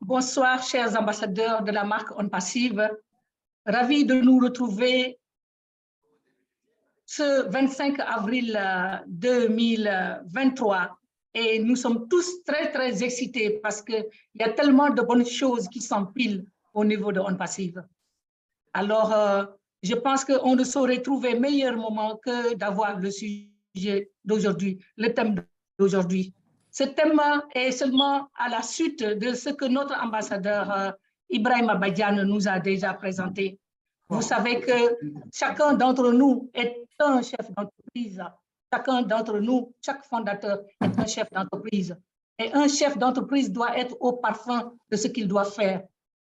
Bonsoir, chers ambassadeurs de la marque On Passive. Ravi de nous retrouver ce 25 avril 2023. Et nous sommes tous très, très excités parce qu'il y a tellement de bonnes choses qui s'empilent au niveau de On Passive. Alors, je pense qu'on ne saurait trouver meilleur moment que d'avoir le sujet d'aujourd'hui, le thème d'aujourd'hui. Ce thème est seulement à la suite de ce que notre ambassadeur Ibrahima Badiane nous a déjà présenté. Vous savez que chacun d'entre nous est un chef d'entreprise. Chacun d'entre nous, chaque fondateur est un chef d'entreprise. Et un chef d'entreprise doit être au parfum de ce qu'il doit faire.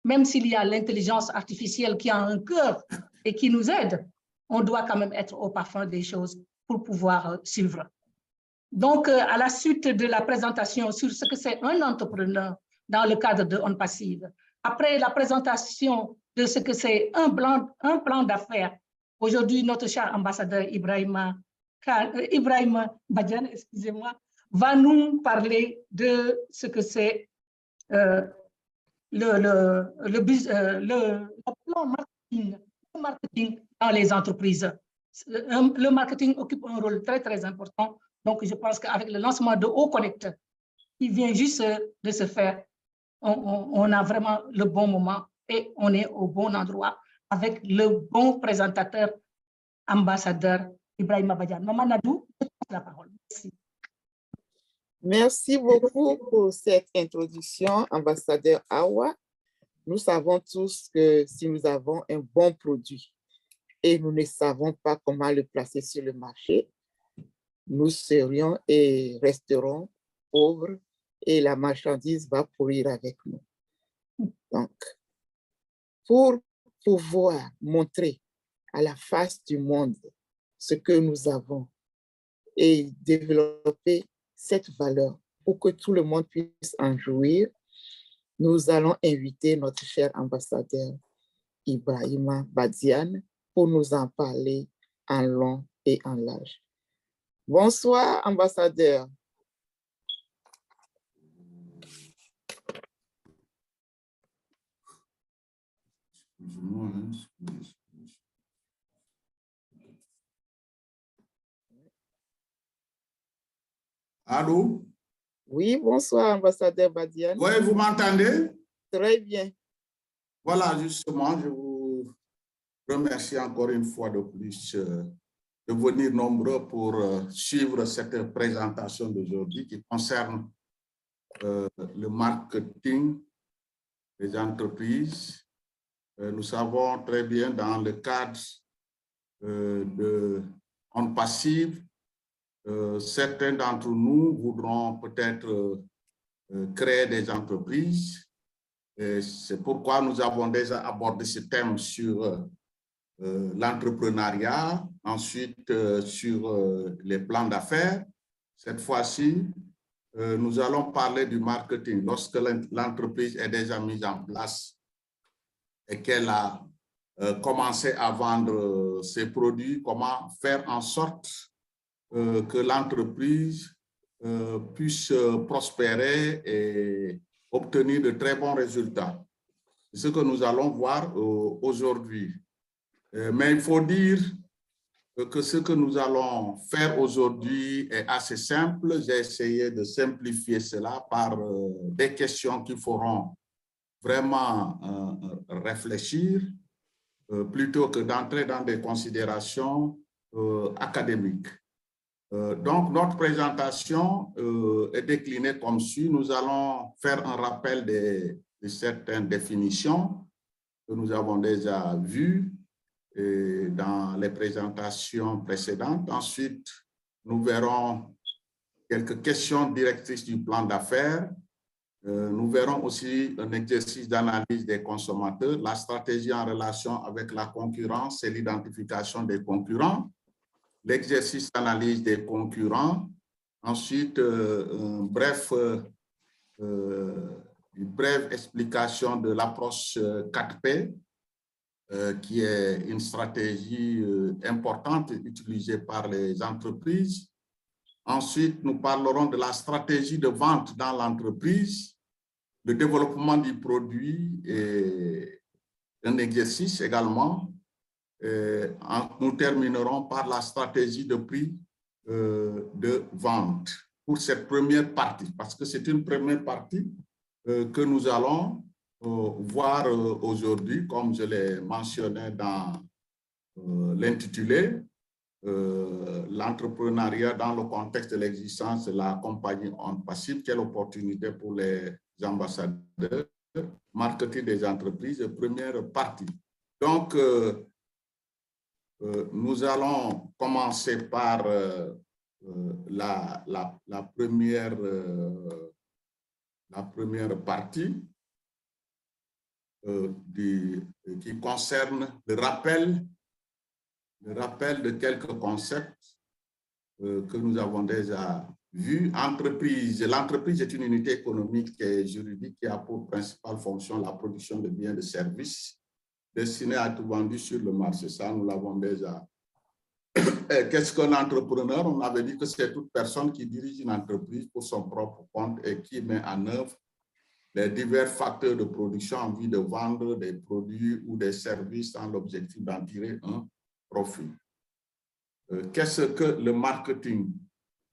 Même s'il y a l'intelligence artificielle qui a un cœur et qui nous aide, on doit quand même être au parfum des choses pour pouvoir suivre. Donc, à la suite de la présentation sur ce que c'est un entrepreneur dans le cadre de On Passive, après la présentation de ce que c'est un plan d'affaires, aujourd'hui, notre cher ambassadeur Ibrahima Badiane, excusez-moi, va nous parler de ce que c'est le plan marketing dans les entreprises. Le marketing occupe un rôle très, très important. Donc, je pense qu'avec le lancement de Haut Connect, qui vient juste de se faire, on a vraiment le bon moment et on est au bon endroit avec le bon présentateur, ambassadeur Ibrahima Badiane. Maman Nadou, je passe la parole. Merci. Merci beaucoup pour cette introduction, ambassadeur Awa. Nous savons tous que si nous avons un bon produit et nous ne savons pas comment le placer sur le marché, nous serions et resterons pauvres et la marchandise va pourrir avec nous. Donc, pour pouvoir montrer à la face du monde ce que nous avons et développer cette valeur pour que tout le monde puisse en jouir, nous allons inviter notre cher ambassadeur Ibrahima Badiane pour nous en parler en long et en large. Bonsoir, ambassadeur. Allô? Oui, bonsoir, ambassadeur Badiane. Oui, vous m'entendez? Très bien. Voilà, justement, je vous remercie encore une fois de plus de venir nombreux pour suivre cette présentation d'aujourd'hui qui concerne le marketing des entreprises. Nous savons très bien dans le cadre de On Passive, certains d'entre nous voudront peut-être créer des entreprises. C'est pourquoi nous avons déjà abordé ce thème sur l'entrepreneuriat, ensuite sur les plans d'affaires. Cette fois-ci, nous allons parler du marketing. Lorsque l'entreprise est déjà mise en place et qu'elle a commencé à vendre ses produits, comment faire en sorte que l'entreprise puisse prospérer et obtenir de très bons résultats. C'est ce que nous allons voir aujourd'hui. Mais il faut dire que ce que nous allons faire aujourd'hui est assez simple. J'ai essayé de simplifier cela par des questions qui feront vraiment réfléchir plutôt que d'entrer dans des considérations académiques. Donc, notre présentation est déclinée comme suit. Nous allons faire un rappel de certaines définitions que nous avons déjà vues dans les présentations précédentes. Ensuite, nous verrons quelques questions directrices du plan d'affaires. Nous verrons aussi un exercice d'analyse des consommateurs, la stratégie en relation avec la concurrence et l'identification des concurrents, l'exercice d'analyse des concurrents, ensuite une brève explication de l'approche 4P, qui est une stratégie importante utilisée par les entreprises. Ensuite, nous parlerons de la stratégie de vente dans l'entreprise, Le développement du produit est un exercice également. Nous terminerons par la stratégie de prix de vente pour cette première partie, parce que c'est une première partie que nous allons voir aujourd'hui, comme je l'ai mentionné dans l'intitulé, l'entrepreneuriat dans le contexte de l'existence de la compagnie OnPassive, quelle opportunité pour les ambassadeurs, marketing des entreprises, première partie. Donc, nous allons commencer par la première partie qui concerne le rappel de quelques concepts que nous avons déjà vus. L'entreprise est une unité économique et juridique qui a pour principale fonction la production de biens et de services destinés à être vendus sur le marché. Ça, nous l'avons déjà. Qu'est-ce qu'un entrepreneur? On avait dit que c'est toute personne qui dirige une entreprise pour son propre compte et qui met en œuvre les divers facteurs de production en vue de vendre des produits ou des services dans l'objectif d'en tirer un profit. Qu'est-ce que le marketing?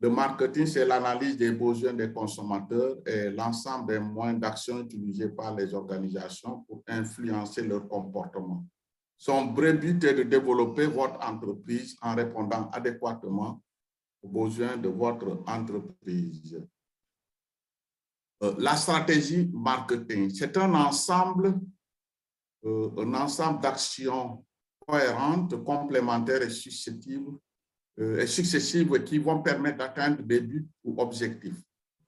Le marketing, c'est l'analyse des besoins des consommateurs et l'ensemble des moyens d'action utilisés par les organisations pour influencer leur comportement. Son vrai but est de développer votre entreprise en répondant adéquatement aux besoins de votre entreprise. La stratégie marketing, c'est un ensemble d'actions cohérentes, complémentaires et successives qui vont permettre d'atteindre des buts ou objectifs.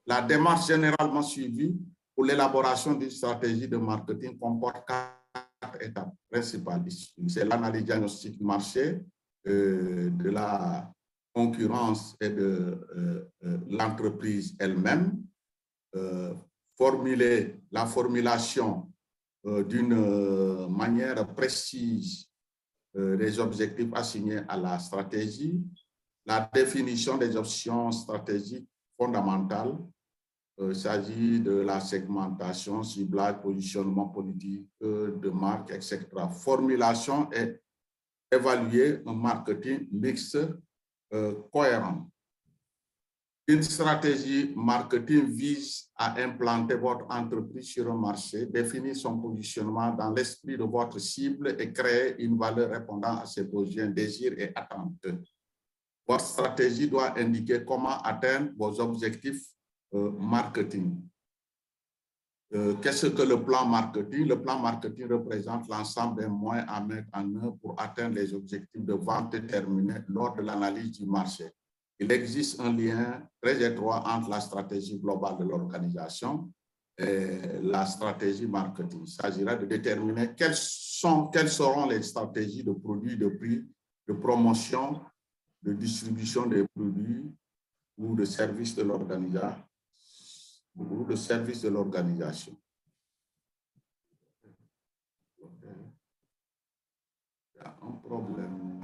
La démarche généralement suivie pour l'élaboration d'une stratégie de marketing comporte 4 étapes principales. C'est l'analyse diagnostique du marché, de la concurrence et de l'entreprise elle-même, la formulation d'une manière précise des objectifs assignés à la stratégie, la définition des options stratégiques fondamentales. Il s'agit de la segmentation, ciblage, positionnement politique de marque, etc. Formulation et évaluer un marketing mixte cohérent. Une stratégie marketing vise à implanter votre entreprise sur un marché, définir son positionnement dans l'esprit de votre cible et créer une valeur répondant à ses besoins, désirs et attentes. Votre stratégie doit indiquer comment atteindre vos objectifs marketing. Qu'est-ce que le plan marketing? Le plan marketing représente l'ensemble des moyens à mettre en œuvre pour atteindre les objectifs de vente déterminés lors de l'analyse du marché. Il existe un lien très étroit entre la stratégie globale de l'organisation et la stratégie marketing. Il s'agira de déterminer quelles seront les stratégies de produits, de prix, de promotion, de distribution des produits ou de services de l'organisation. Il y a un problème.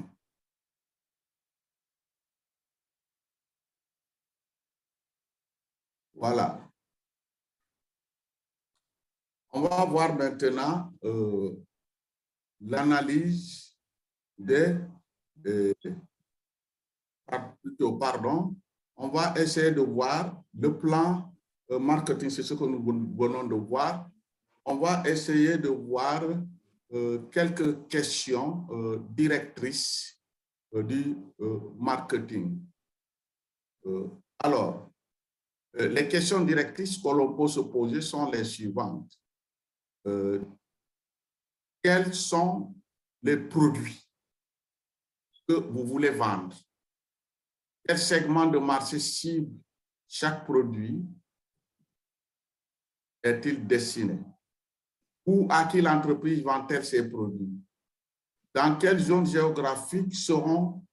Voilà. On va voir maintenant l'analyse on va essayer de voir le plan marketing, c'est ce que nous venons de voir. On va essayer de voir quelques questions directrices du marketing. Alors, les questions directrices que l'on peut se poser sont les suivantes. Quels sont les produits que vous voulez vendre? Quel segment de marché cible chaque produit est-il destiné? Où à qui l'entreprise vend-elle ses produits? Dans quelle zone géographique seront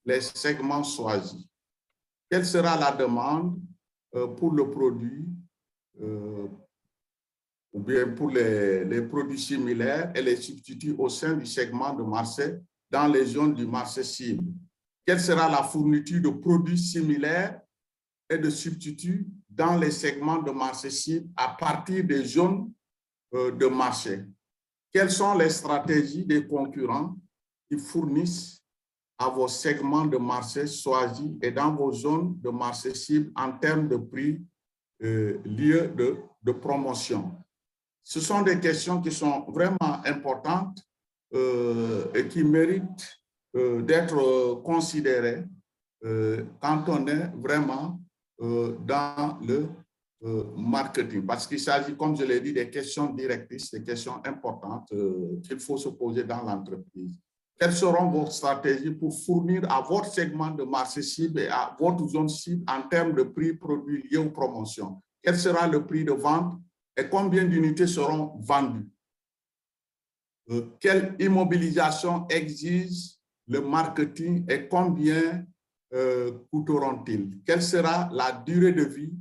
les segments choisis? Quelle sera la demande pour le produit ou bien pour les produits similaires et les substituts au sein du segment de marché dans les zones du marché cible? Quelle sera la fourniture de produits similaires et de substituts dans les segments de marché cible à partir des zones de marché. Quelles sont les stratégies des concurrents qui fournissent à vos segments de marché choisis et dans vos zones de marché cible en termes de prix, lieu de promotion? Ce sont des questions qui sont vraiment importantes et qui méritent d'être considérées quand on est vraiment dans le marketing. Parce qu'il s'agit, comme je l'ai dit, des questions directrices, des questions importantes qu'il faut se poser dans l'entreprise. Quelles seront vos stratégies pour fournir à votre segment de marché cible et à votre zone cible en termes de prix, produits liés aux promotions? Quel sera le prix de vente et combien d'unités seront vendues? Quelle immobilisation exige le marketing et combien coûteront-ils? Quelle sera la durée de vie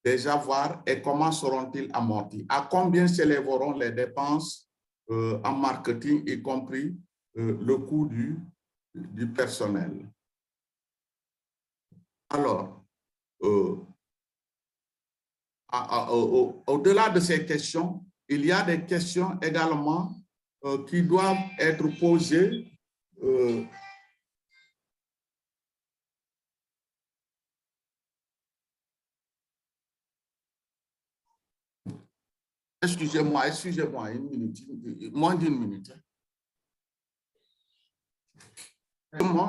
des avoirs et comment seront-ils amortis? À combien s'élèveront les dépenses en marketing, y compris le coût du personnel? Alors, au-delà de ces questions, il y a des questions également qui doivent être posées excusez-moi, une minute, moins d'une minute.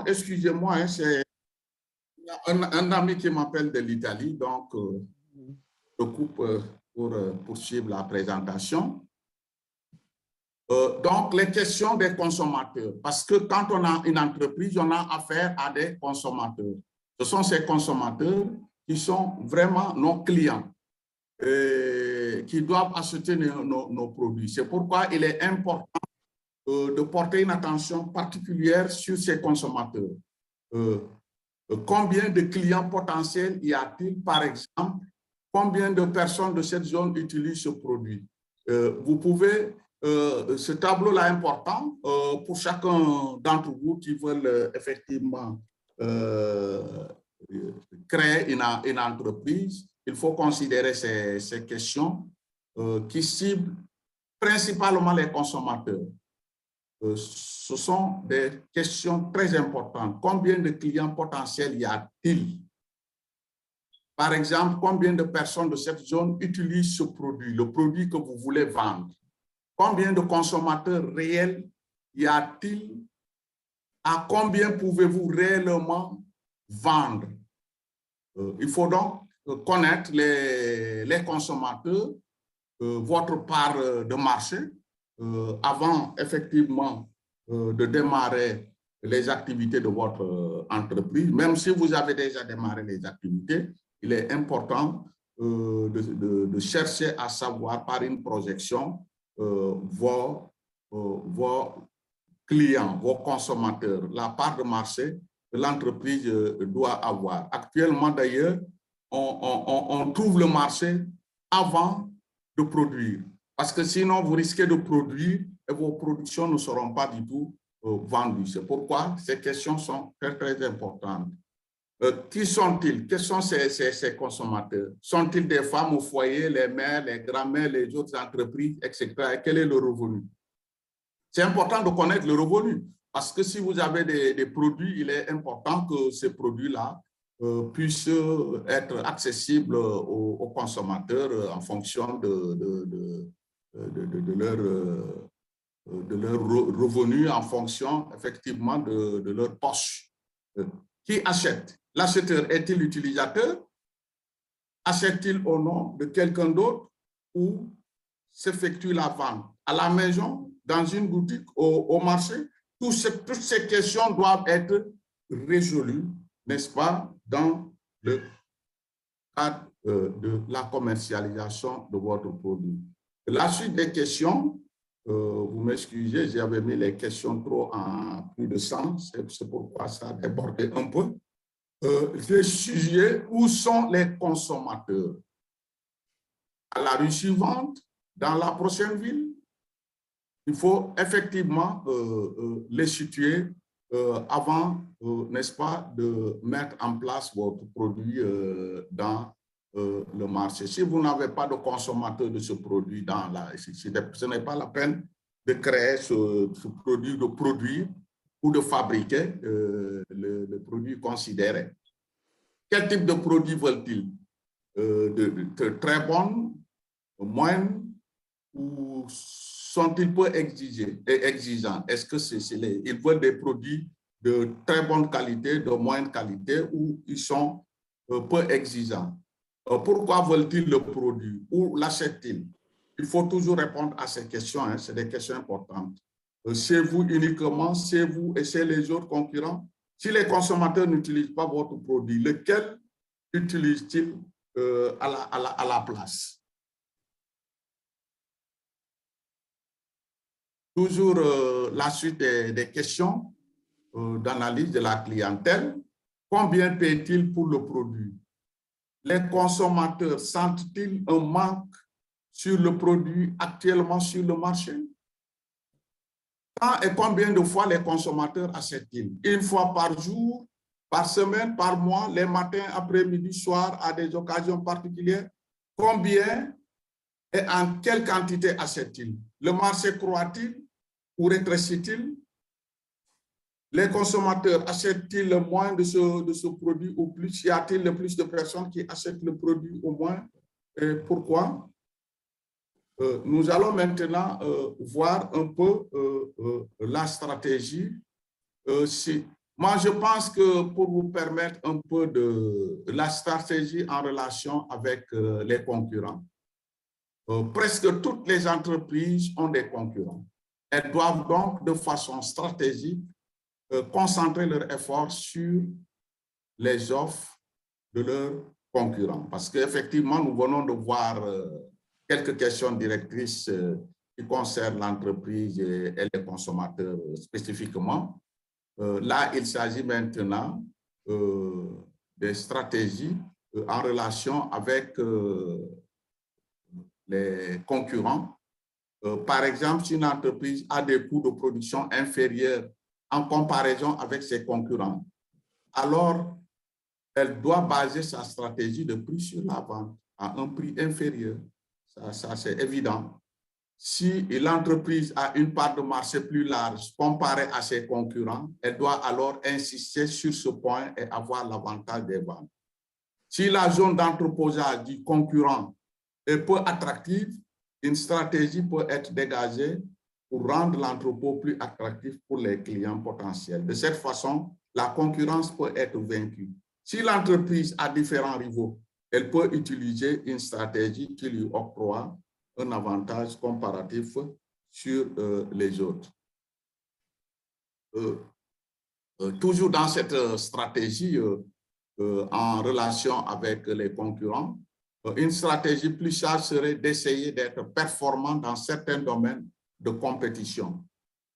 Excusez-moi, c'est un ami qui m'appelle de l'Italie, donc je coupe pour poursuivre la présentation. Donc, les questions des consommateurs, parce que quand on a une entreprise, on a affaire à des consommateurs. Ce sont ces consommateurs qui sont vraiment nos clients, qui doivent acheter nos produits. C'est pourquoi il est important de porter une attention particulière sur ces consommateurs. Combien de clients potentiels y a-t-il, par exemple? Combien de personnes de cette zone utilisent ce produit? Vous pouvez, ce tableau-là est important pour chacun d'entre vous qui veulent effectivement créer une entreprise. Il faut considérer ces questions qui ciblent principalement les consommateurs. Ce sont des questions très importantes. Combien de clients potentiels y a-t-il? Par exemple, combien de personnes de cette zone utilisent ce produit, le produit que vous voulez vendre? Combien de consommateurs réels y a-t-il? À combien pouvez-vous réellement vendre? Il faut donc connaître les consommateurs, votre part de marché, avant effectivement de démarrer les activités de votre entreprise. Même si vous avez déjà démarré les activités, il est important de chercher à savoir par une projection vos clients, vos consommateurs, la part de marché que l'entreprise doit avoir. Actuellement, d'ailleurs, on trouve le marché avant de produire. Parce que sinon, vous risquez de produire et vos productions ne seront pas du tout vendues. C'est pourquoi ces questions sont très, très importantes. Qui sont-ils? Quels sont ces consommateurs? Sont-ils des femmes au foyer, les mères, les grands-mères, les autres entreprises, etc.? Et quel est le revenu? C'est important de connaître le revenu parce que si vous avez des produits, il est important que ces produits-là puissent être accessibles aux consommateurs en fonction de leur revenu, en fonction effectivement de leur poche. Qui achète? L'acheteur est-il l'utilisateur? Achète-t-il au nom de quelqu'un d'autre ou s'effectue la vente à la maison, dans une boutique, au marché? Toutes ces questions doivent être résolues, n'est-ce pas, dans le cadre de la commercialisation de votre produit. La suite des questions, vous m'excusez, j'avais mis les questions trop en plus de sens, c'est pourquoi ça a débordé un peu. Le sujet, où sont les consommateurs? À la rue suivante, dans la prochaine ville, il faut effectivement les situer avant, n'est-ce pas, de mettre en place votre produit dans le marché. Si vous n'avez pas de consommateur de ce produit ce n'est pas la peine de créer ce produit, de produire ou de fabriquer le produit considéré. Quel type de produit veulent-ils? De très bonnes, moyennes, ou sont-ils peu exigeants? Est-ce que ils veulent des produits de très bonne qualité, de moyenne qualité, ou ils sont peu exigeants? Pourquoi veulent-ils le produit? Où l'achètent-ils? Il faut toujours répondre à ces questions, hein, c'est des questions importantes. C'est vous uniquement, c'est vous et c'est les autres concurrents? Si les consommateurs n'utilisent pas votre produit, lequel utilisent-ils à la place? Toujours la suite des questions d'analyse de la clientèle. Combien paient-ils pour le produit? Les consommateurs sentent-ils un manque sur le produit actuellement sur le marché? Quand et combien de fois les consommateurs achètent-ils? Une fois par jour, par semaine, par mois, les matins, après-midi, soir, à des occasions particulières? Combien et en quelle quantité achètent-ils? Le marché croît-il ou rétrécit-il? Les consommateurs achètent-ils le moins de ce produit ou plus? Y a-t-il le plus de personnes qui achètent le produit au moins? Et pourquoi? Nous allons maintenant voir un peu la stratégie. Moi, je pense que pour vous permettre un peu de la stratégie en relation avec les concurrents, presque toutes les entreprises ont des concurrents. Elles doivent donc, de façon stratégique, concentrer leurs efforts sur les offres de leurs concurrents. Parce qu'effectivement, nous venons de voir quelques questions directrices qui concernent l'entreprise et les consommateurs spécifiquement. Là, il s'agit maintenant des stratégies en relation avec les concurrents. Par exemple, si une entreprise a des coûts de production inférieurs en comparaison avec ses concurrents, alors elle doit baser sa stratégie de prix sur la vente à un prix inférieur. Ça c'est évident. Si l'entreprise a une part de marché plus large comparée à ses concurrents, elle doit alors insister sur ce point et avoir l'avantage des ventes. Si la zone d'entreposage du concurrent est peu attractive, une stratégie peut être dégagée pour rendre l'entrepôt plus attractif pour les clients potentiels. De cette façon, la concurrence peut être vaincue. Si l'entreprise a différents rivaux, elle peut utiliser une stratégie qui lui octroie un avantage comparatif sur les autres. Toujours dans cette stratégie en relation avec les concurrents, une stratégie plus sage serait d'essayer d'être performant dans certains domaines de compétition.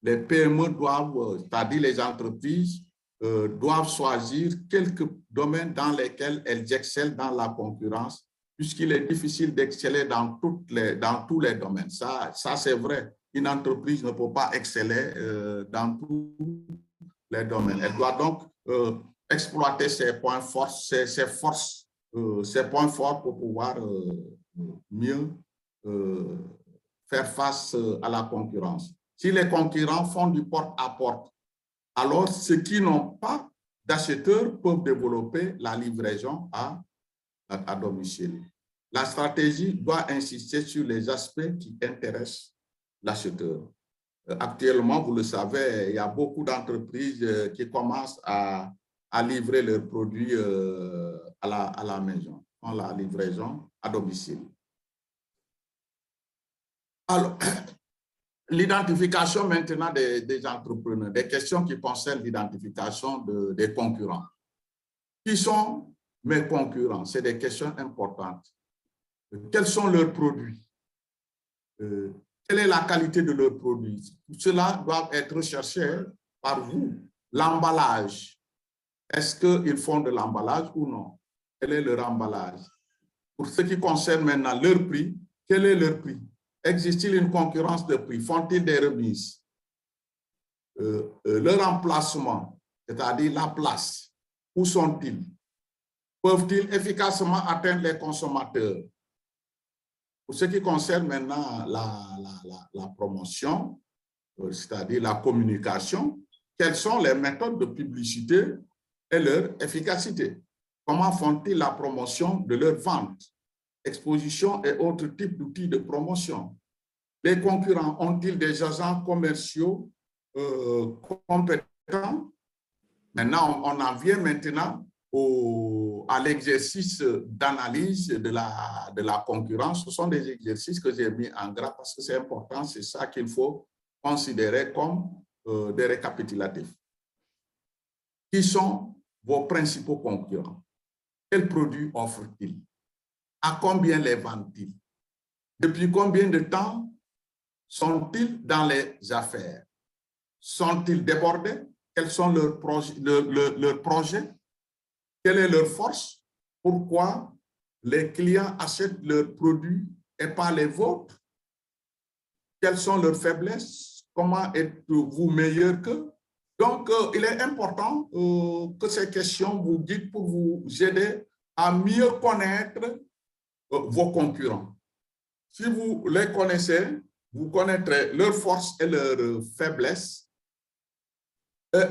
Les PME doivent, c'est-à-dire les entreprises, doivent choisir quelques domaines dans lesquels elles excellent dans la concurrence, puisqu'il est difficile d'exceller dans tous les domaines. Ça c'est vrai. Une entreprise ne peut pas exceller dans tous les domaines. Elle doit donc exploiter ses points forts, ses points forts pour pouvoir mieux faire face à la concurrence. Si les concurrents font du porte-à-porte, alors ceux qui n'ont pas d'acheteurs peuvent développer la livraison à domicile. La stratégie doit insister sur les aspects qui intéressent l'acheteur. Actuellement, vous le savez, il y a beaucoup d'entreprises qui commencent à livrer leurs produits à la maison, en la livraison à domicile. Alors, l'identification maintenant des entrepreneurs, des questions qui concernent l'identification des concurrents. Qui sont mes concurrents? C'est des questions importantes. Quels sont leurs produits? Quelle est la qualité de leurs produits? Tout cela doit être recherché par vous. L'emballage. Est-ce qu'ils font de l'emballage ou non? Quel est leur emballage? Pour ce qui concerne maintenant leur prix, quel est leur prix? Existe-t-il une concurrence de prix? Font-ils des remises? Leur emplacement, c'est-à-dire la place, où sont-ils? peuvent-ils efficacement atteindre les consommateurs? Pour ce qui concerne maintenant la promotion, c'est-à-dire la communication, quelles sont les méthodes de publicité et leur efficacité? Comment font-ils la promotion de leur vente, exposition et autres types d'outils de promotion? Les concurrents ont-ils des agents commerciaux compétents? Maintenant, on en vient maintenant à l'exercice d'analyse de la concurrence. Ce sont des exercices que j'ai mis en gras parce que c'est important, c'est ça qu'il faut considérer comme des récapitulatifs. Qui sont vos principaux concurrents? Quels produits offrent-ils? À combien les vendent-ils? Depuis combien de temps sont-ils dans les affaires? Sont-ils débordés? Quels sont leurs projets? Quelle est leur force? Pourquoi les clients achètent leurs produits et pas les vôtres? Quelles sont leurs faiblesses? Comment êtes-vous meilleur qu'eux? Donc, il est important que ces questions vous guident pour vous aider à mieux connaître vos concurrents. Si vous les connaissez, vous connaîtrez leurs forces et leurs faiblesses.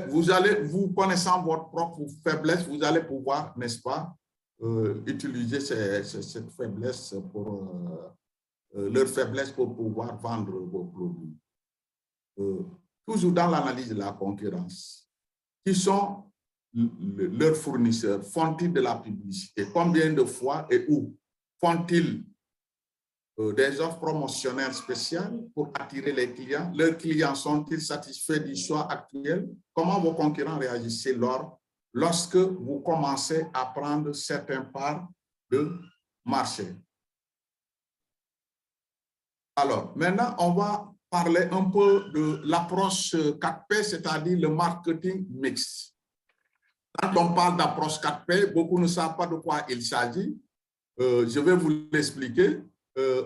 Vous connaissant votre propre faiblesse, vous allez pouvoir, n'est-ce pas, utiliser cette faiblesse pour leur faiblesse pour pouvoir vendre vos produits. Toujours dans l'analyse de la concurrence, qui sont leurs fournisseurs? Font-ils de la publicité? Combien de fois et où? Font-ils des offres promotionnelles spéciales pour attirer les clients? Leurs clients sont-ils satisfaits du choix actuel? Comment vos concurrents réagissent lorsque vous commencez à prendre certaines parts de marché? Alors, maintenant, on va parler un peu de l'approche 4P, c'est-à-dire le marketing mix. Quand on parle d'approche 4P, beaucoup ne savent pas de quoi il s'agit. Je vais vous l'expliquer.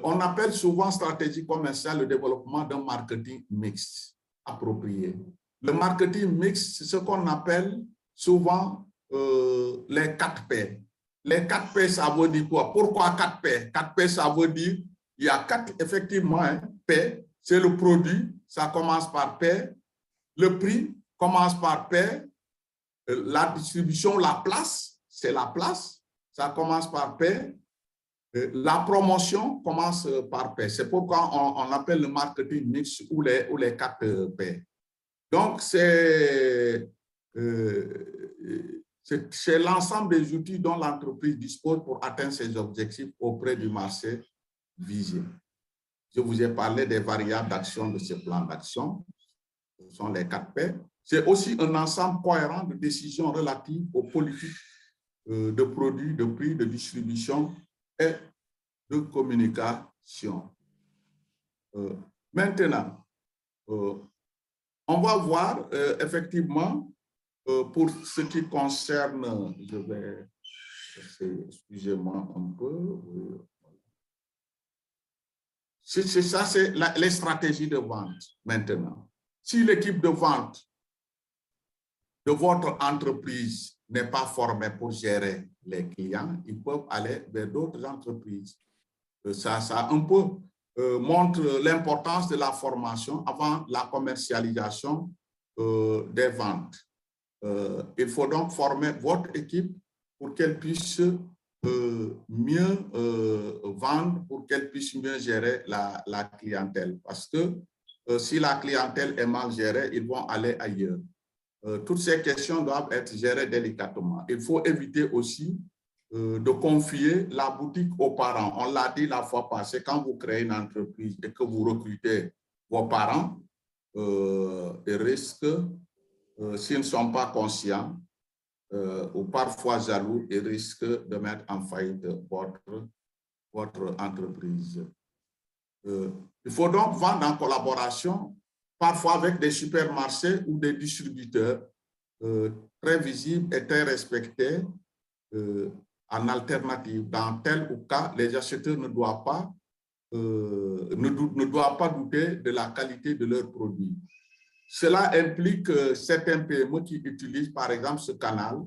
On appelle souvent stratégie commerciale le développement d'un marketing mix approprié. Le marketing mix, c'est ce qu'on appelle souvent les 4P. Les 4P, ça veut dire quoi? Pourquoi 4P? 4P, ça veut dire, il y a 4, effectivement, hein, P, c'est le produit, ça commence par P. Le prix commence par P. La distribution, la place, c'est la place, ça commence par P. La promotion commence par P. C'est pourquoi on appelle le marketing mix ou les 4 P. Donc, c'est l'ensemble des outils dont l'entreprise dispose pour atteindre ses objectifs auprès du marché visé. Je vous ai parlé des variables d'action de ce plan d'action. Ce sont les 4 P. C'est aussi un ensemble cohérent de décisions relatives aux politiques de produits, de prix, de distribution et de communication. Maintenant, on va voir effectivement pour ce qui concerne, je vais, excusez-moi un peu, c'est ça, c'est les stratégies de vente maintenant. Si l'équipe de vente de votre entreprise n'est pas formée pour gérer les clients, ils peuvent aller vers d'autres entreprises. Ça un peu montre l'importance de la formation avant la commercialisation des ventes. Il faut donc former votre équipe pour qu'elle puisse mieux vendre, pour qu'elle puisse mieux gérer la clientèle. Parce que si la clientèle est mal gérée, ils vont aller ailleurs. Toutes ces questions doivent être gérées délicatement. Il faut éviter aussi de confier la boutique aux parents. On l'a dit la fois passée, quand vous créez une entreprise et que vous recrutez vos parents, ils risquent, s'ils ne sont pas conscients ou parfois jaloux, ils risquent de mettre en faillite votre entreprise. Il faut donc vendre en collaboration, parfois avec des supermarchés ou des distributeurs très visibles et très respectés en alternative. Dans tel ou cas, les acheteurs ne doivent pas douter de la qualité de leurs produits. Cela implique certains PME qui utilisent par exemple ce canal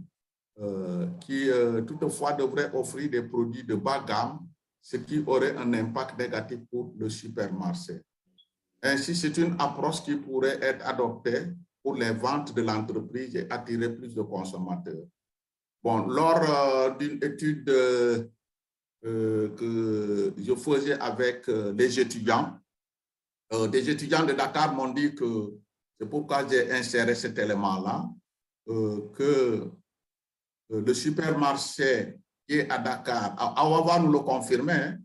qui toutefois devrait offrir des produits de bas gamme, ce qui aurait un impact négatif pour le supermarché. Ainsi, c'est une approche qui pourrait être adoptée pour les ventes de l'entreprise et attirer plus de consommateurs. Bon, lors d'une étude que je faisais avec les étudiants, des étudiants de Dakar m'ont dit que c'est pourquoi j'ai inséré cet élément-là, que le supermarché qui est à Dakar, Awawa nous le confirmait, hein,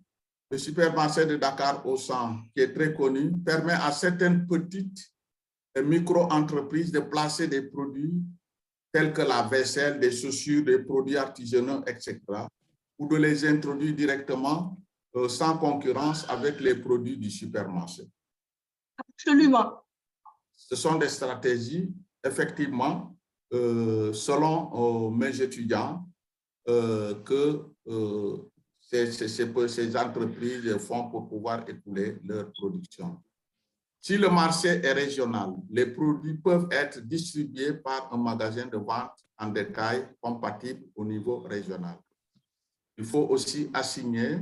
le supermarché de Dakar au centre, qui est très connu, permet à certaines petites et micro-entreprises de placer des produits tels que la vaisselle, des chaussures, des produits artisanaux, etc., ou de les introduire directement sans concurrence avec les produits du supermarché. Absolument. Ce sont des stratégies, effectivement, selon mes étudiants, que ces entreprises font pour pouvoir écouler leur production. Si le marché est régional, les produits peuvent être distribués par un magasin de vente en détail compatible au niveau régional. Il faut aussi assigner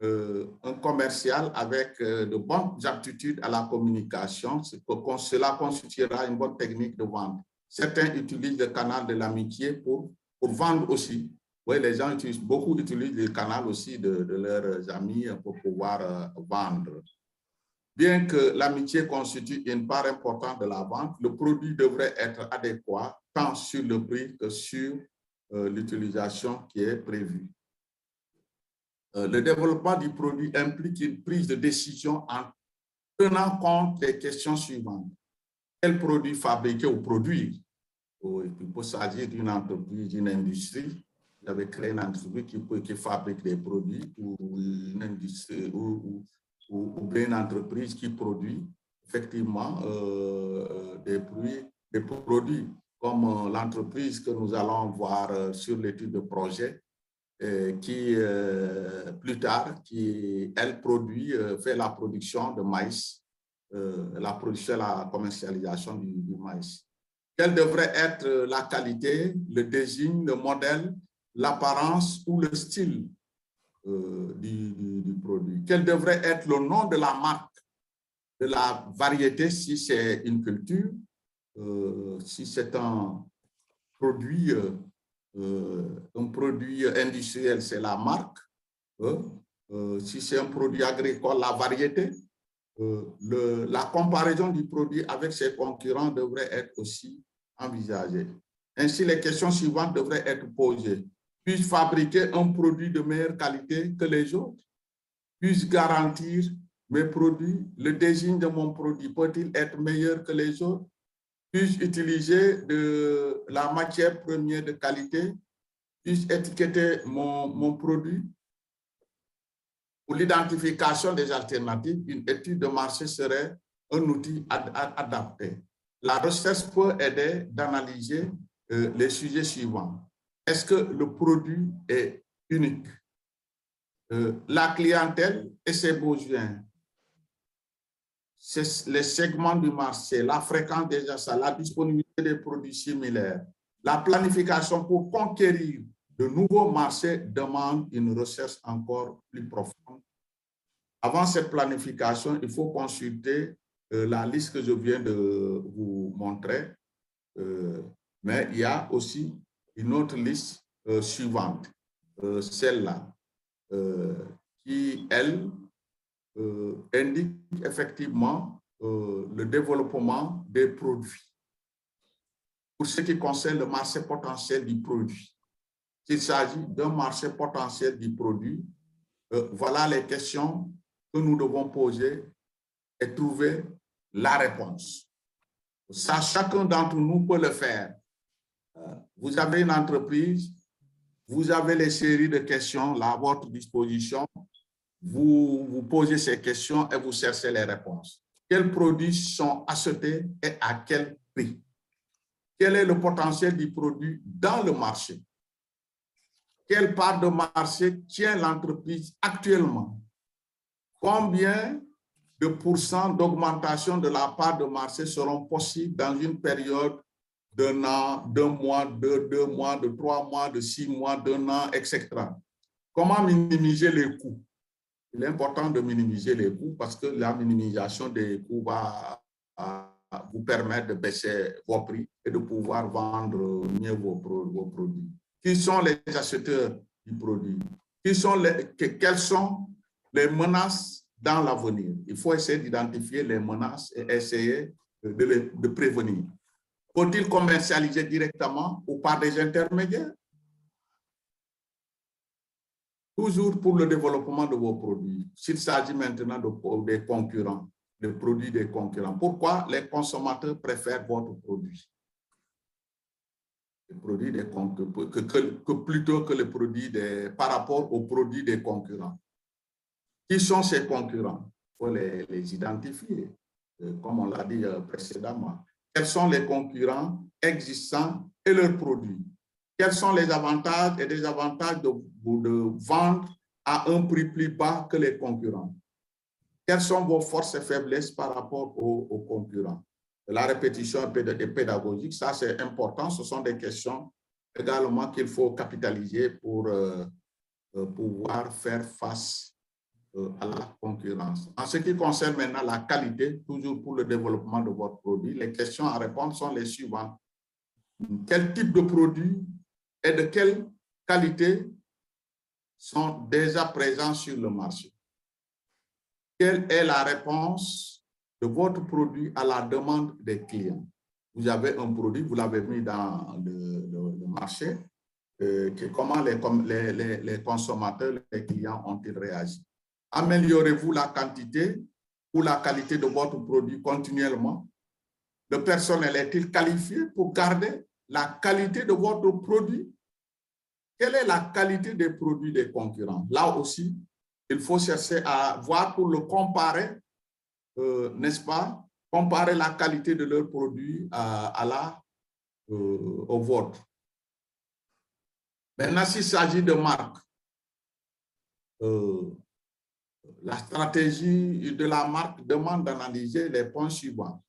un commercial avec de bonnes aptitudes à la communication. Cela constituera une bonne technique de vente. Certains utilisent le canal de l'amitié pour vendre aussi. Oui, les gens beaucoup utilisent le canal aussi de leurs amis pour pouvoir vendre. Bien que l'amitié constitue une part importante de la vente, le produit devrait être adéquat tant sur le prix que sur l'utilisation qui est prévue. Le développement du produit implique une prise de décision en tenant compte des questions suivantes. Quel produit fabriquer ou produire? Il peut s'agir d'une entreprise, d'une industrie. Vous avez créé une entreprise qui fabrique des produits ou une industrie ou bien une entreprise qui produit effectivement des produits comme l'entreprise que nous allons voir sur l'étude de projet qui, plus tard, elle produit, fait la production de maïs, la production et la commercialisation du maïs. Quelle devrait être la qualité, le désigne, le modèle, l'apparence ou le style du produit? Quel devrait être le nom de la marque, de la variété si c'est une culture, si c'est un produit industriel, c'est la marque, si c'est un produit agricole, la variété. La comparaison du produit avec ses concurrents devrait être aussi envisagée. Ainsi, les questions suivantes devraient être posées. Puis-je fabriquer un produit de meilleure qualité que les autres? Puis-je garantir mes produits? Le désigne de mon produit peut-il être meilleur que les autres? Puis-je utiliser de la matière première de qualité? Puis-je étiqueter mon produit? Pour l'identification des alternatives, une étude de marché serait un outil adapté. La recherche peut aider d'analyser les sujets suivants. Est-ce que le produit est unique? La clientèle et ses besoins, les segments du marché, la fréquence des achats, la disponibilité des produits similaires. La planification pour conquérir de nouveaux marchés demande une recherche encore plus profonde. Avant cette planification, il faut consulter la liste que je viens de vous montrer, mais il y a aussi une autre liste suivante, celle-là, qui, elle, indique effectivement le développement des produits. Pour ce qui concerne le marché potentiel du produit, s'il s'agit d'un marché potentiel du produit, voilà les questions que nous devons poser et trouver la réponse. Ça, chacun d'entre nous peut le faire. Vous avez une entreprise, vous avez les séries de questions là à votre disposition. Vous posez ces questions et vous cherchez les réponses. Quels produits sont achetés et à quel prix? Quel est le potentiel du produit dans le marché? Quelle part de marché tient l'entreprise actuellement? Combien de pourcents d'augmentation de la part de marché seront possibles dans une période d'un an, d'un mois, de 2 mois, de 3 mois, de 6 mois, d'un an, etc. Comment minimiser les coûts? Il est important de minimiser les coûts parce que la minimisation des coûts va vous permettre de baisser vos prix et de pouvoir vendre mieux vos produits. Qui sont les acheteurs du produit? Quelles sont les menaces dans l'avenir? Il faut essayer d'identifier les menaces et essayer de prévenir. Faut-il commercialiser directement ou par des intermédiaires? Toujours pour le développement de vos produits. S'il s'agit maintenant des concurrents, des produits des concurrents, pourquoi les consommateurs préfèrent votre produit? Les produits des concurrents, plutôt que les produits par rapport aux produits des concurrents. Qui sont ces concurrents? Il faut les identifier, comme on l'a dit précédemment. Quels sont les concurrents existants et leurs produits? Quels sont les avantages et désavantages de vendre à un prix plus bas que les concurrents? Quelles sont vos forces et faiblesses par rapport aux concurrents? La répétition est pédagogique, ça c'est important. Ce sont des questions également qu'il faut capitaliser pour pouvoir faire face à la concurrence. En ce qui concerne maintenant la qualité, toujours pour le développement de votre produit, les questions à répondre sont les suivantes. Quel type de produit et de quelle qualité sont déjà présents sur le marché? Quelle est la réponse de votre produit à la demande des clients? Vous avez un produit, vous l'avez mis dans le marché, comment les consommateurs, les clients ont-ils réagi? Améliorez-vous la quantité ou la qualité de votre produit continuellement? Le personnel est-il qualifié pour garder la qualité de votre produit? Quelle est la qualité des produits des concurrents? Là aussi, il faut chercher à voir pour le comparer, n'est-ce pas? Comparer la qualité de leurs produits au vôtre. Maintenant, s'il s'agit de marque, la stratégie de la marque demande d'analyser les points suivants.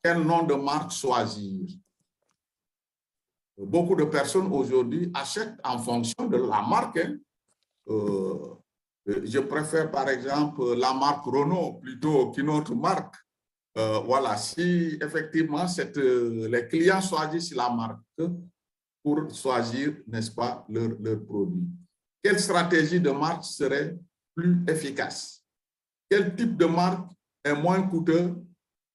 Quel nom de marque choisir? Beaucoup de personnes aujourd'hui achètent en fonction de la marque. Je préfère par exemple la marque Renault plutôt qu'une autre marque. Voilà, si effectivement les clients choisissent la marque pour choisir, n'est-ce pas, leur produit. Quelle stratégie de marque serait plus efficace? Quel type de marque est moins coûteux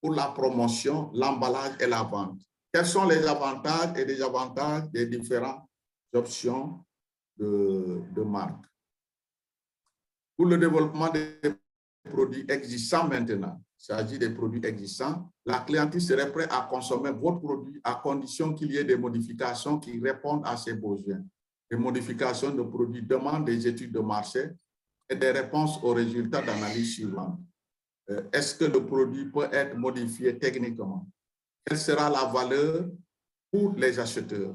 pour la promotion, l'emballage et la vente? Quels sont les avantages et désavantages des différentes options de marque? Pour le développement des produits existants maintenant, il s'agit des produits existants, la clientèle serait prête à consommer votre produit à condition qu'il y ait des modifications qui répondent à ses besoins. Les modifications de produits demandent des études de marché et des réponses aux résultats d'analyse suivantes. Est-ce que le produit peut être modifié techniquement? Quelle sera la valeur pour les acheteurs?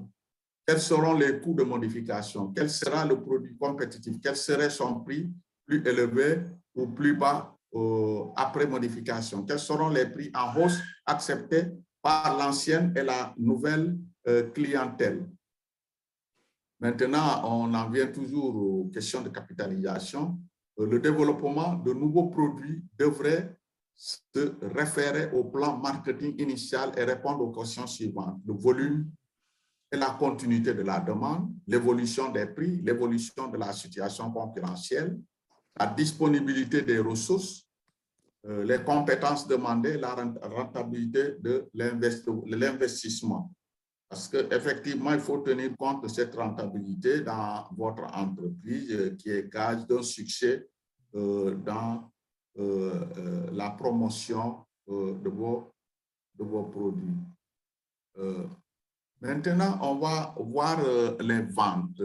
Quels seront les coûts de modification? Quel sera le produit compétitif? Quel serait son prix plus élevé ou plus bas après modification? Quels seront les prix en hausse acceptés par l'ancienne et la nouvelle clientèle? Maintenant, on en vient toujours aux questions de capitalisation. Le développement de nouveaux produits devrait se référer au plan marketing initial et répondre aux questions suivantes. Le volume et la continuité de la demande, l'évolution des prix, l'évolution de la situation concurrentielle, la disponibilité des ressources, les compétences demandées, la rentabilité de l'investissement. Parce qu'effectivement, il faut tenir compte de cette rentabilité dans votre entreprise qui est gage d'un succès dans la promotion de vos produits. Maintenant, on va voir les ventes,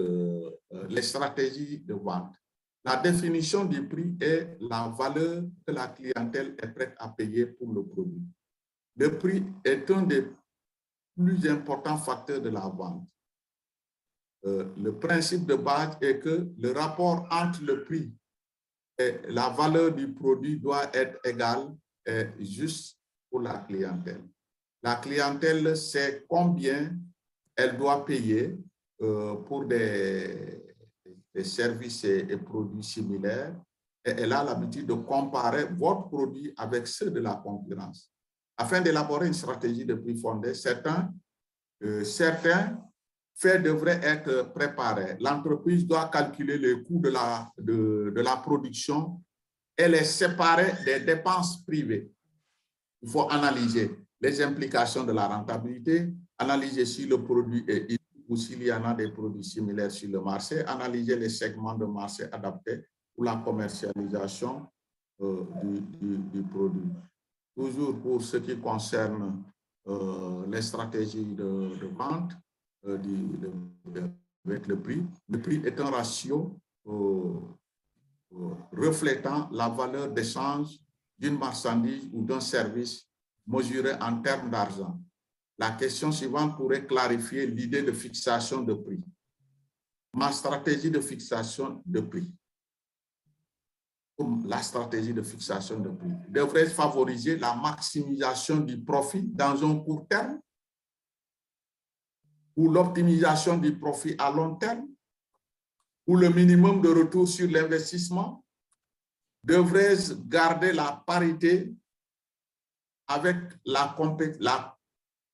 les stratégies de vente. La définition du prix est la valeur que la clientèle est prête à payer pour le produit. Le prix est un des plus importants facteurs de la vente. Le principe de base est que le rapport entre le prix et la valeur du produit doit être égal et juste pour la clientèle. La clientèle sait combien elle doit payer pour des services et produits similaires, et elle a l'habitude de comparer votre produit avec ceux de la concurrence. Afin d'élaborer une stratégie de prix fondée, certains faits devraient être préparés. L'entreprise doit calculer le coût de la production et les séparer des dépenses privées. Il faut analyser les implications de la rentabilité, analyser si le produit est unique ou s'il y en a des produits similaires sur le marché, analyser les segments de marché adaptés pour la commercialisation du produit. Toujours pour ce qui concerne les stratégies de vente avec le prix est un ratio reflétant la valeur d'échange d'une marchandise ou d'un service mesuré en termes d'argent. La question suivante pourrait clarifier l'idée de fixation de prix. Ma stratégie de fixation de prix. La stratégie de fixation de prix devrait favoriser la maximisation du profit dans un court terme ou l'optimisation du profit à long terme ou le minimum de retour sur l'investissement. Devrait-ce garder la parité avec la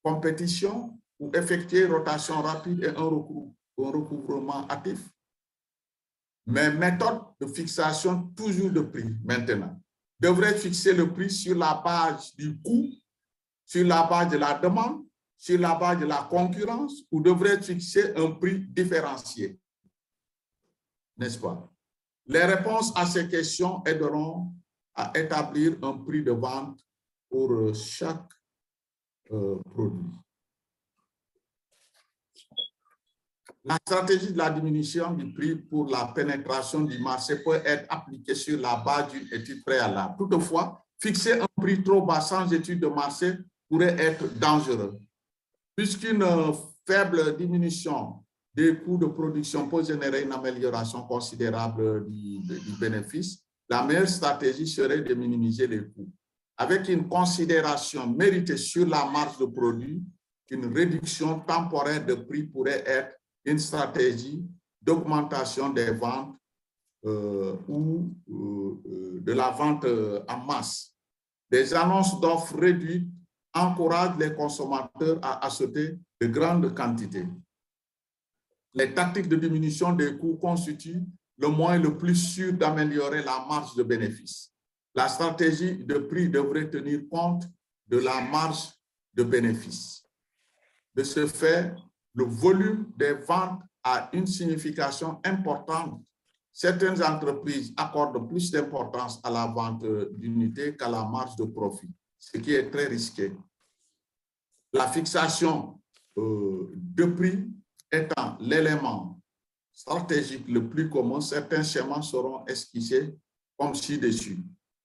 compétition ou effectuer rotation rapide et un recouvrement hâtif? Mes méthodes de fixation toujours de prix maintenant devraient fixer le prix sur la base du coût, sur la base de la demande, sur la base de la concurrence, ou devraient fixer un prix différencié? N'est-ce pas? Les réponses à ces questions aideront à établir un prix de vente pour chaque produit. La stratégie de la diminution du prix pour la pénétration du marché peut être appliquée sur la base d'une étude préalable. Toutefois, fixer un prix trop bas sans étude de marché pourrait être dangereux, puisqu'une faible diminution des coûts de production peut générer une amélioration considérable du bénéfice. La meilleure stratégie serait de minimiser les coûts. Avec une considération méritée sur la marge de produit, une réduction temporaire de prix pourrait être une stratégie d'augmentation des ventes ou de la vente en masse. Des annonces d'offres réduites encouragent les consommateurs à acheter de grandes quantités. Les tactiques de diminution des coûts constituent le moyen le plus sûr d'améliorer la marge de bénéfice. La stratégie de prix devrait tenir compte de la marge de bénéfice. De ce fait, le volume des ventes a une signification importante. Certaines entreprises accordent plus d'importance à la vente d'unités qu'à la marge de profit, ce qui est très risqué. La fixation de prix étant l'élément stratégique le plus commun, certains schémas seront esquissés comme ci-dessus.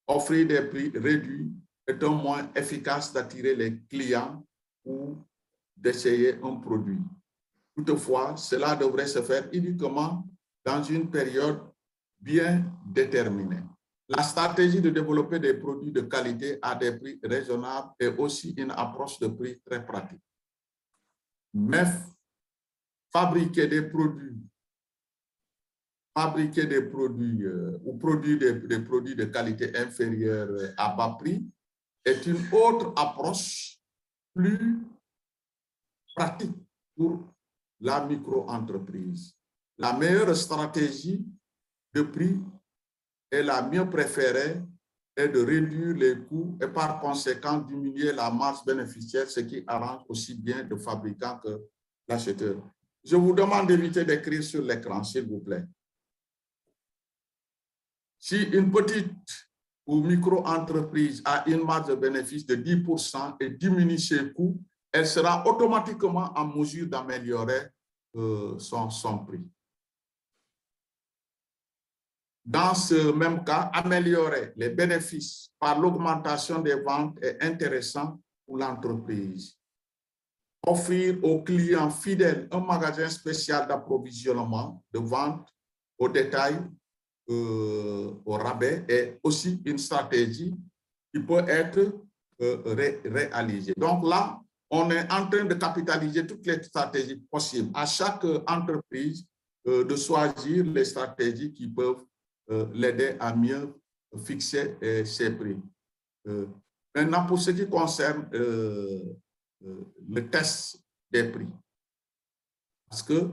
Offrir des prix réduits est un moyen efficace d'attirer les clients ou d'essayer un produit. Toutefois, cela devrait se faire uniquement dans une période bien déterminée. La stratégie de développer des produits de qualité à des prix raisonnables est aussi une approche de prix très pratique. Mais fabriquer des produits ou produire des produits de qualité inférieure à bas prix est une autre approche plus pratique pour la micro-entreprise. La meilleure stratégie de prix et la mieux préférée est de réduire les coûts et par conséquent diminuer la marge bénéficiaire, ce qui arrange aussi bien le fabricant que l'acheteur. Je vous demande d'éviter d'écrire sur l'écran, s'il vous plaît. Si une petite ou micro-entreprise a une marge de bénéfice de 10% et diminue ses coûts, elle sera automatiquement en mesure d'améliorer son prix. Dans ce même cas, améliorer les bénéfices par l'augmentation des ventes est intéressant pour l'entreprise. Offrir aux clients fidèles un magasin spécial d'approvisionnement, de vente au détail, au rabais est aussi une stratégie qui peut être réalisée. Donc là, on est en train de capitaliser toutes les stratégies possibles. À chaque entreprise de choisir les stratégies qui peuvent l'aider à mieux fixer ses prix. Maintenant, pour ce qui concerne le test des prix, parce que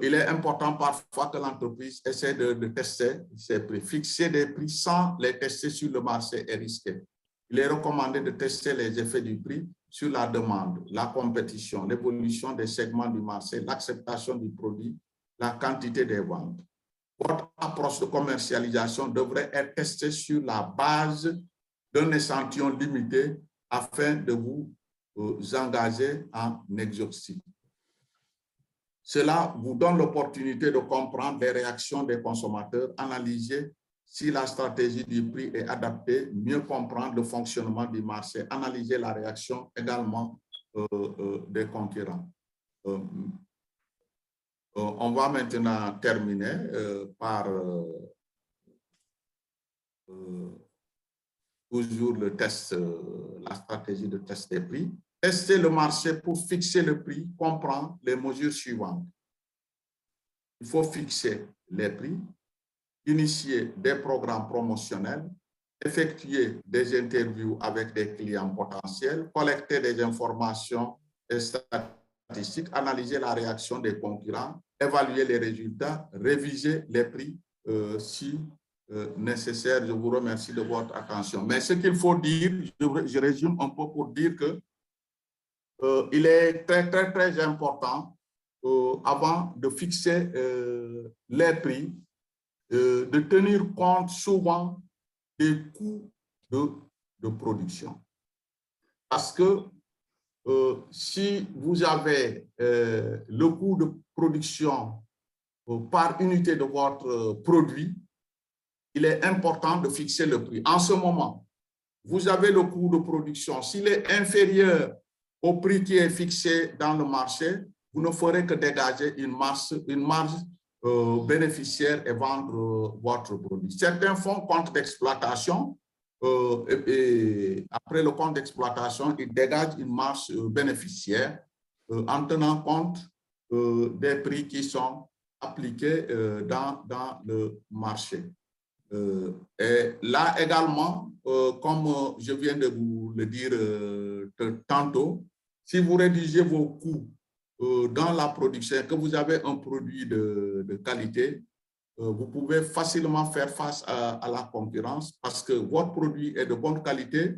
il est important parfois que l'entreprise essaie de tester ses prix. Fixer des prix sans les tester sur le marché est risqué. Il est recommandé de tester les effets du prix sur la demande, la compétition, l'évolution des segments du marché, l'acceptation du produit, la quantité des ventes. Votre approche de commercialisation devrait être testée sur la base d'un échantillon limité afin de vous engager en exhaustif. Cela vous donne l'opportunité de comprendre les réactions des consommateurs, analyser si la stratégie du prix est adaptée, mieux comprendre le fonctionnement du marché, analyser la réaction également des concurrents. On va maintenant terminer par toujours le test, la stratégie de test des prix. Tester le marché pour fixer le prix comprend les mesures suivantes. Il faut fixer les prix, initier des programmes promotionnels, effectuer des interviews avec des clients potentiels, collecter des informations et statistiques, analyser la réaction des concurrents, évaluer les résultats, réviser les prix si nécessaire. Je vous remercie de votre attention. Mais ce qu'il faut dire, je résume un peu pour dire que il est très important avant de fixer les prix, de tenir compte souvent des coûts de production. Parce que si vous avez le coût de production par unité de votre produit, il est important de fixer le prix. En ce moment, vous avez le coût de production. S'il est inférieur au prix qui est fixé dans le marché, vous ne ferez que dégager une marge bénéficiaire et vendre votre produit. Certains font compte d'exploitation et après le compte d'exploitation, ils dégagent une marge bénéficiaire en tenant compte des prix qui sont appliqués dans le marché. Et là également, comme je viens de vous le dire tantôt, si vous réduisez vos coûts dans la production, que vous avez un produit de qualité, vous pouvez facilement faire face à la concurrence parce que votre produit est de bonne qualité,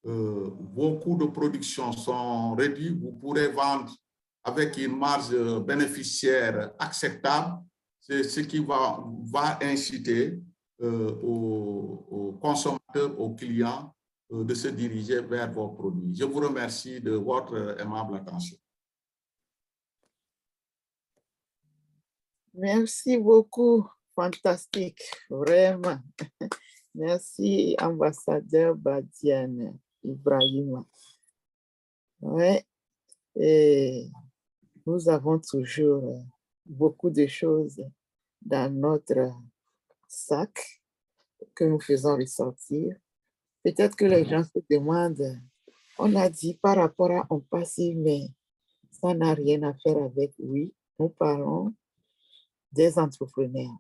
vos coûts de production sont réduits, vous pourrez vendre avec une marge bénéficiaire acceptable, c'est ce qui va inciter aux consommateurs, aux clients de se diriger vers vos produits. Je vous remercie de votre aimable attention. Merci beaucoup, fantastique, vraiment. Merci, ambassadeur Badiane Ibrahima. Ouais, et nous avons toujours beaucoup de choses dans notre sac que nous faisons ressortir. Peut-être que les gens se demandent, on a dit par rapport à un passé, mais ça n'a rien à faire avec, oui, nous parlons des entrepreneurs.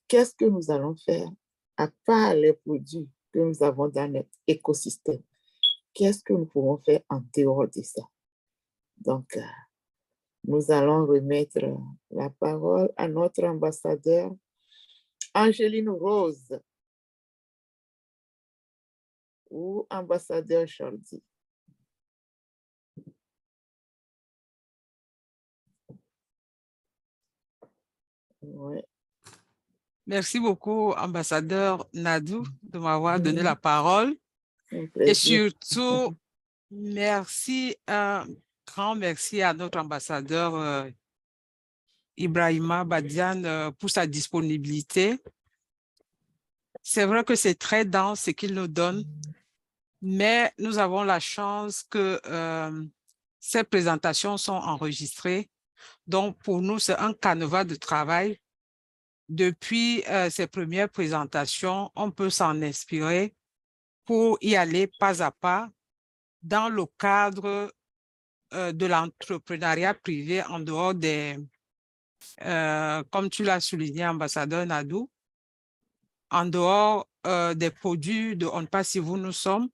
Qu'est-ce que nous allons faire à part les produits que nous avons dans notre écosystème? Qu'est-ce que nous pouvons faire en dehors de ça? Donc, nous allons remettre la parole à notre ambassadeur, Angeline Rose, ou ambassadeur Chardy. Ouais. Merci beaucoup, ambassadeur Nadou, de m'avoir donné la parole. Et surtout, merci, un grand merci à notre ambassadeur Ibrahima Badiane pour sa disponibilité. C'est vrai que c'est très dense ce qu'il nous donne, mais nous avons la chance que ces présentations sont enregistrées. Donc, pour nous, c'est un canevas de travail. Depuis ces premières présentations, on peut s'en inspirer pour y aller pas à pas dans le cadre de l'entrepreneuriat privé en dehors des, comme tu l'as souligné, ambassadeur Nadou, en dehors des produits de On Passe Où nous sommes.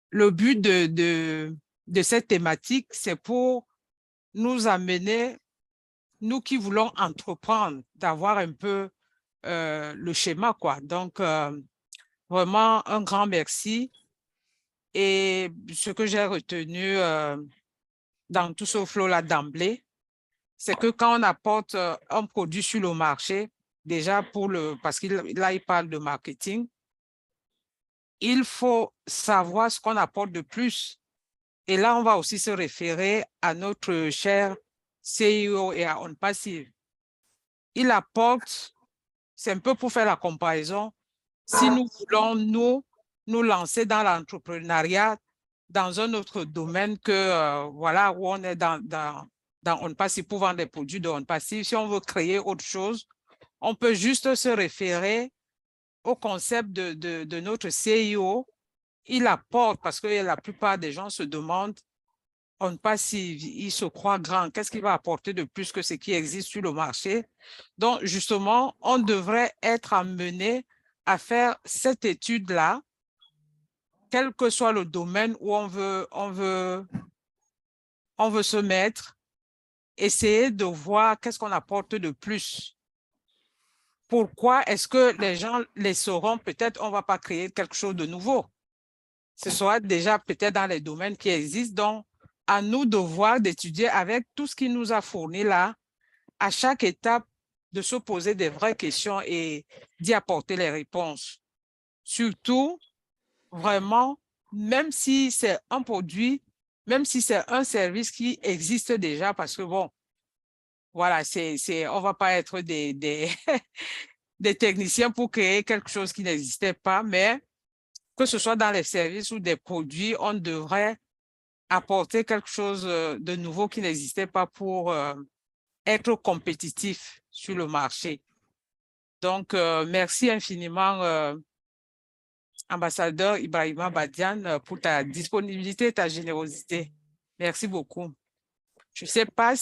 Le but de cette thématique, c'est pour nous amener, nous qui voulons entreprendre, d'avoir un peu le schéma, quoi. Donc, vraiment, un grand merci. Et ce que j'ai retenu dans tout ce flow-là d'emblée, c'est que quand on apporte un produit sur le marché, déjà parce qu'il là, il parle de marketing, il faut savoir ce qu'on apporte de plus. Et là, on va aussi se référer à notre cher CEO et à On Passive. Il apporte, c'est un peu pour faire la comparaison, si nous voulons nous lancer dans l'entrepreneuriat dans un autre domaine que, voilà, où on est dans On Passive pour vendre des produits de On Passive, si on veut créer autre chose, on peut juste se référer au concept de notre CEO. Il apporte, parce que la plupart des gens se demandent, On Passive, il se croit grand, qu'est-ce qu'il va apporter de plus que ce qui existe sur le marché? Donc, justement, on devrait être amené à faire cette étude-là, quel que soit le domaine où on veut se mettre, essayer de voir qu'est-ce qu'on apporte de plus. Pourquoi est-ce que les gens les sauront? Peut-être on ne va pas créer quelque chose de nouveau. Ce sera déjà peut-être dans les domaines qui existent. Donc, à nous de voir, d'étudier avec tout ce qu'il nous a fourni là, à chaque étape, de se poser des vraies questions et d'y apporter les réponses. Surtout, vraiment, même si c'est un produit, même si c'est un service qui existe déjà, parce que bon, voilà, on ne va pas être des des techniciens pour créer quelque chose qui n'existait pas, mais que ce soit dans les services ou des produits, on devrait apporter quelque chose de nouveau qui n'existait pas pour être compétitif sur le marché. Donc, merci infiniment, ambassadeur Ibrahima Badiane, pour ta disponibilité et ta générosité. Merci beaucoup. Je ne sais pas